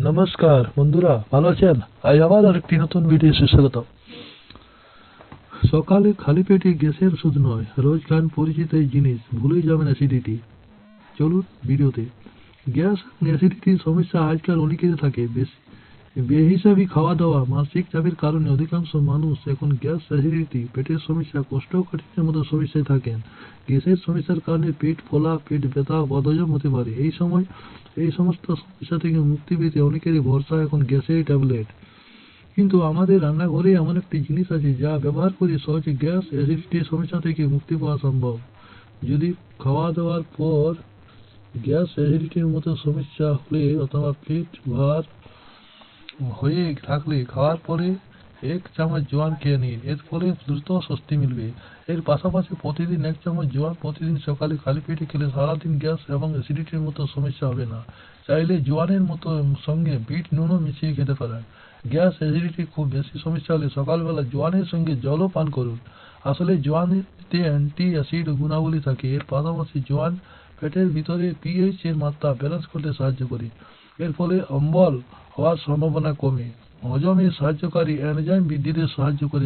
নমস্কার বন্ধুরা, ভালো আছেন? আজ আবার আরেকটি নতুন ভিডিও স্বাগত। সকালে খালি পেটে গ্যাসের ওষুধ নয়, রোজ খান পরিচিত এই জিনিস, ভুলেই যাবেন অ্যাসিডিটি। চলুন ভিডিওতে। গ্যাস অ্যাসিডিটির সমস্যা আজকাল অনেকেরই থাকে। বেহিসাবি খাওয়া দাওয়া, মানসিক চাপের কারণে অধিকাংশ মানুষ এখন গ্যাস, অ্যাসিডিটি, পেটের সমস্যা, কোষ্ঠকাঠিন্যের মতো সমস্যায় থাকেন। গ্যাসের সমস্যার কারণে পেট ফোলা, পেট ব্যথা, বদহজম হতে পারে। এই সমস্ত সমস্যা থেকে মুক্তি পেতে অনেকেরই ভরসা এখন গ্যাসের ট্যাবলেট। কিন্তু আমাদের রান্নাঘরে এমন একটি জিনিস আছে যা ব্যবহার করে সহজে গ্যাস, অ্যাসিডিটির সমস্যা থেকে মুক্তি পাওয়া সম্ভব। যদি খাওয়া দাওয়ার পর গ্যাস, অ্যাসিডিটির মতো সমস্যা হলে অথবা পেট ভার হয়ে থাকলে খাওয়ার পরে 1 চামচ জোয়ান খেয়ে নিন। এর ফলে দ্রুত স্বস্তি মিলবে। এর পাশাপাশি প্রতিদিন 1 চামচ জোয়ান প্রতিদিন সকালে খালি পেটে খেলে সারাদিন গ্যাস এবং অ্যাসিডিটির মতো সমস্যা হবে না। চাইলে জোয়ানের মতো সঙ্গে বিট নুনও মিশিয়ে খেতে পারেন। গ্যাস, অ্যাসিডিটি খুব বেশি সমস্যা হলে সকালবেলা জোয়ানের সঙ্গে জলও পান করুন। আসলে জোয়ানেতে অ্যান্টি অ্যাসিড গুণাবলী থাকে। এর পাশাপাশি জোয়ান পেটের ভিতরে পিএইচ এর মাত্রা ব্যালেন্স করতে সাহায্য করে। এর ফলে অম্বল হওয়ার সম্ভাবনা কমে। হজমে সাহায্যকারী এনজাইম বৃদ্ধিতে সাহায্য করে।